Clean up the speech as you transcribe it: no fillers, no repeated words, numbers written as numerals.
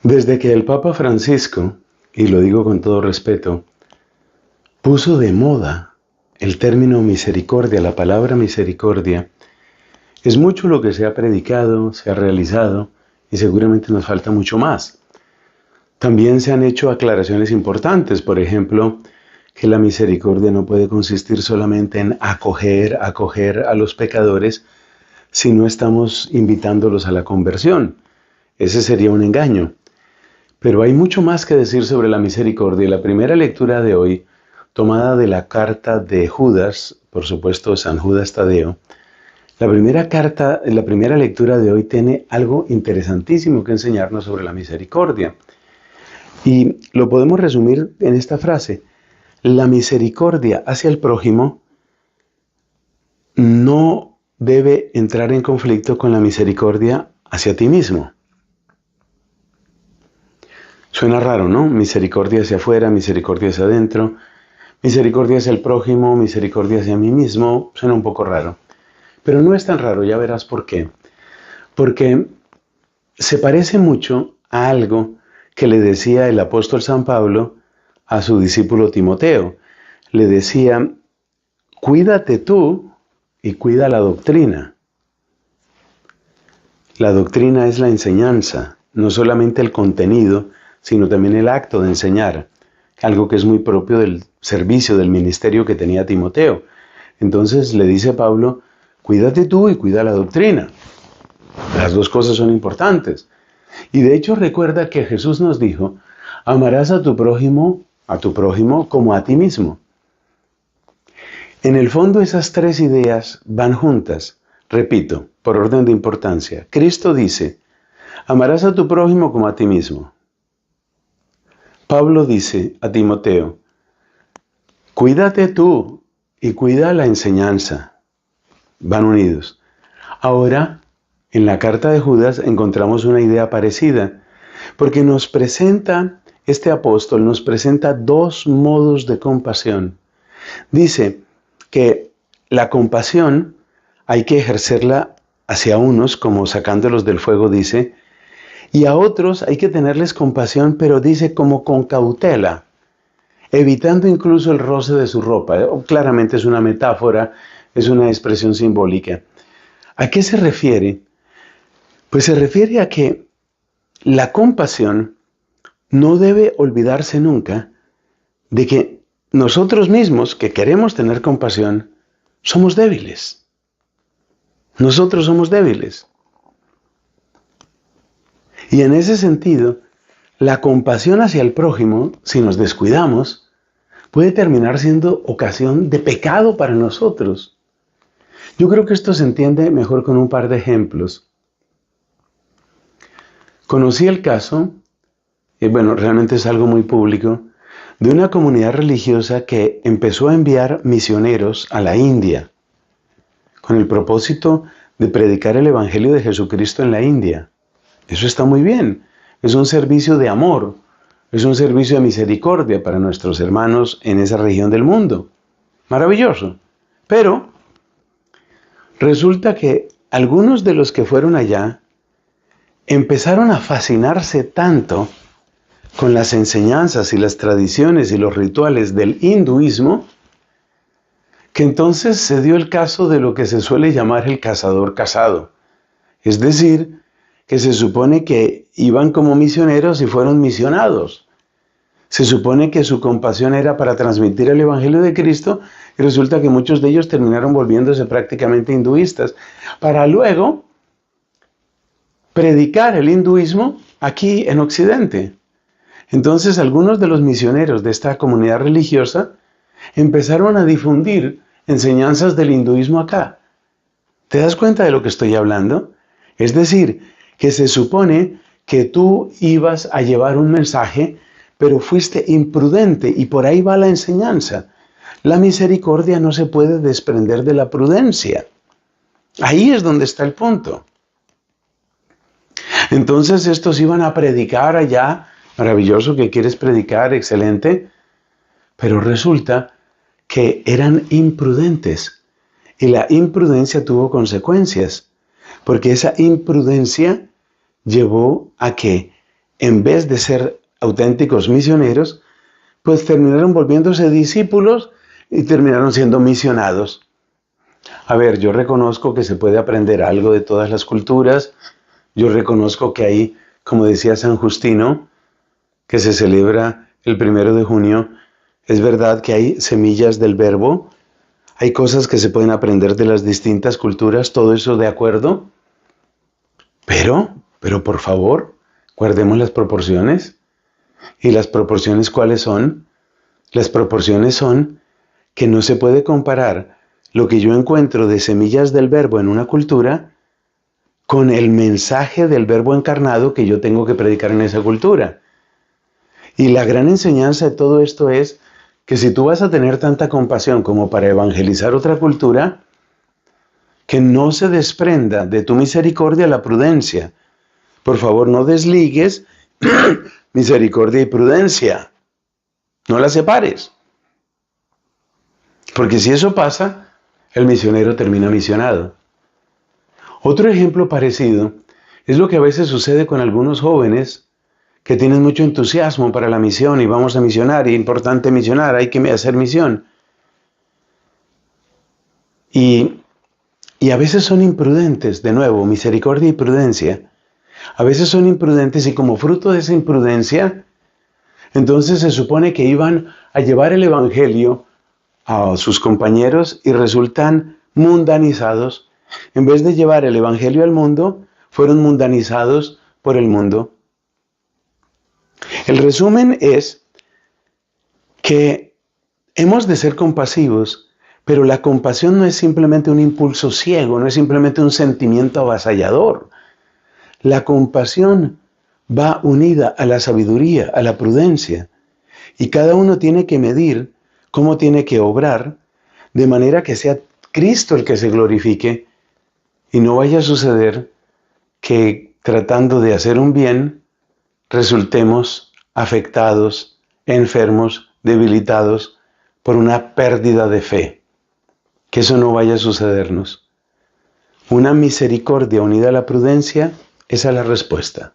Desde que el Papa Francisco, y lo digo con todo respeto, puso de moda el término misericordia, la palabra misericordia, es mucho lo que se ha predicado, se ha realizado y seguramente nos falta mucho más. También se han hecho aclaraciones importantes, por ejemplo, que la misericordia no puede consistir solamente en acoger a los pecadores si no estamos invitándolos a la conversión. Ese sería un engaño. Pero hay mucho más que decir sobre la misericordia. La primera lectura de hoy, tomada de la carta de Judas, por supuesto San Judas Tadeo, la primera lectura de hoy tiene algo interesantísimo que enseñarnos sobre la misericordia. Y lo podemos resumir en esta frase: la misericordia hacia el prójimo no debe entrar en conflicto con la misericordia hacia ti mismo. Suena raro, ¿no? Misericordia hacia afuera, misericordia hacia adentro, misericordia hacia el prójimo, misericordia hacia mí mismo. Suena un poco raro. Pero no es tan raro, ya verás por qué. Porque se parece mucho a algo que le decía el apóstol San Pablo a su discípulo Timoteo. Le decía: cuídate tú y cuida la doctrina. La doctrina es la enseñanza, no solamente el contenido, sino también el acto de enseñar, algo que es muy propio del servicio, del ministerio que tenía Timoteo. Entonces le dice Pablo: cuídate tú y cuida la doctrina. Las dos cosas son importantes. Y de hecho recuerda que Jesús nos dijo: amarás a tu prójimo como a ti mismo. En el fondo esas tres ideas van juntas. Repito, por orden de importancia. Cristo dice: amarás a tu prójimo como a ti mismo. Pablo dice a Timoteo: cuídate tú y cuida la enseñanza. Van unidos. Ahora, en la carta de Judas encontramos una idea parecida, porque este apóstol nos presenta dos modos de compasión. Dice que la compasión hay que ejercerla hacia unos, como sacándolos del fuego, dice, y a otros hay que tenerles compasión, pero dice como con cautela, evitando incluso el roce de su ropa. Claramente es una metáfora, es una expresión simbólica. ¿A qué se refiere? Pues se refiere a que la compasión no debe olvidarse nunca de que nosotros mismos, que queremos tener compasión, somos débiles. Nosotros somos débiles. Y en ese sentido, la compasión hacia el prójimo, si nos descuidamos, puede terminar siendo ocasión de pecado para nosotros. Yo creo que esto se entiende mejor con un par de ejemplos. Conocí el caso, realmente es algo muy público, de una comunidad religiosa que empezó a enviar misioneros a la India, con el propósito de predicar el Evangelio de Jesucristo en la India. Eso está muy bien. Es un servicio de amor, es un servicio de misericordia para nuestros hermanos en esa región del mundo. Maravilloso. Pero resulta que algunos de los que fueron allá empezaron a fascinarse tanto con las enseñanzas y las tradiciones y los rituales del hinduismo, que entonces se dio el caso de lo que se suele llamar el cazador casado. Es decir, que se supone que iban como misioneros y fueron misionados. Se supone que su compasión era para transmitir el Evangelio de Cristo, y resulta que muchos de ellos terminaron volviéndose prácticamente hinduistas, para luego predicar el hinduismo aquí en Occidente. Entonces algunos de los misioneros de esta comunidad religiosa empezaron a difundir enseñanzas del hinduismo acá. ¿Te das cuenta de lo que estoy hablando? Es decir, que se supone que tú ibas a llevar un mensaje, pero fuiste imprudente, y por ahí va la enseñanza. La misericordia no se puede desprender de la prudencia. Ahí es donde está el punto. Entonces estos iban a predicar allá. Maravilloso que quieres predicar, excelente. Pero resulta que eran imprudentes. Y la imprudencia tuvo consecuencias. Porque esa imprudencia llevó a que en vez de ser auténticos misioneros, pues terminaron volviéndose discípulos y terminaron siendo misionados. A ver, yo reconozco que se puede aprender algo de todas las culturas. Yo reconozco que hay, como decía San Justino, que se celebra el 1 de junio, es verdad que hay semillas del verbo, hay cosas que se pueden aprender de las distintas culturas, todo eso de acuerdo. Pero por favor, guardemos las proporciones. ¿Y las proporciones cuáles son? Las proporciones son que no se puede comparar lo que yo encuentro de semillas del verbo en una cultura con el mensaje del verbo encarnado que yo tengo que predicar en esa cultura. Y la gran enseñanza de todo esto es que si tú vas a tener tanta compasión como para evangelizar otra cultura, que no se desprenda de tu misericordia la prudencia. Por favor, no desligues misericordia y prudencia. No las separes. Porque si eso pasa, el misionero termina misionado. Otro ejemplo parecido es lo que a veces sucede con algunos jóvenes que tienen mucho entusiasmo para la misión y vamos a misionar, y es importante misionar, hay que hacer misión. Y a veces son imprudentes, de nuevo, misericordia y prudencia. A veces son imprudentes y como fruto de esa imprudencia, entonces se supone que iban a llevar el evangelio a sus compañeros y resultan mundanizados. En vez de llevar el evangelio al mundo, fueron mundanizados por el mundo. El resumen es que hemos de ser compasivos, pero la compasión no es simplemente un impulso ciego, no es simplemente un sentimiento avasallador. La compasión va unida a la sabiduría, a la prudencia, y cada uno tiene que medir cómo tiene que obrar, de manera que sea Cristo el que se glorifique, y no vaya a suceder que tratando de hacer un bien, resultemos afectados, enfermos, debilitados por una pérdida de fe. Que eso no vaya a sucedernos. Una misericordia unida a la prudencia, esa es la respuesta.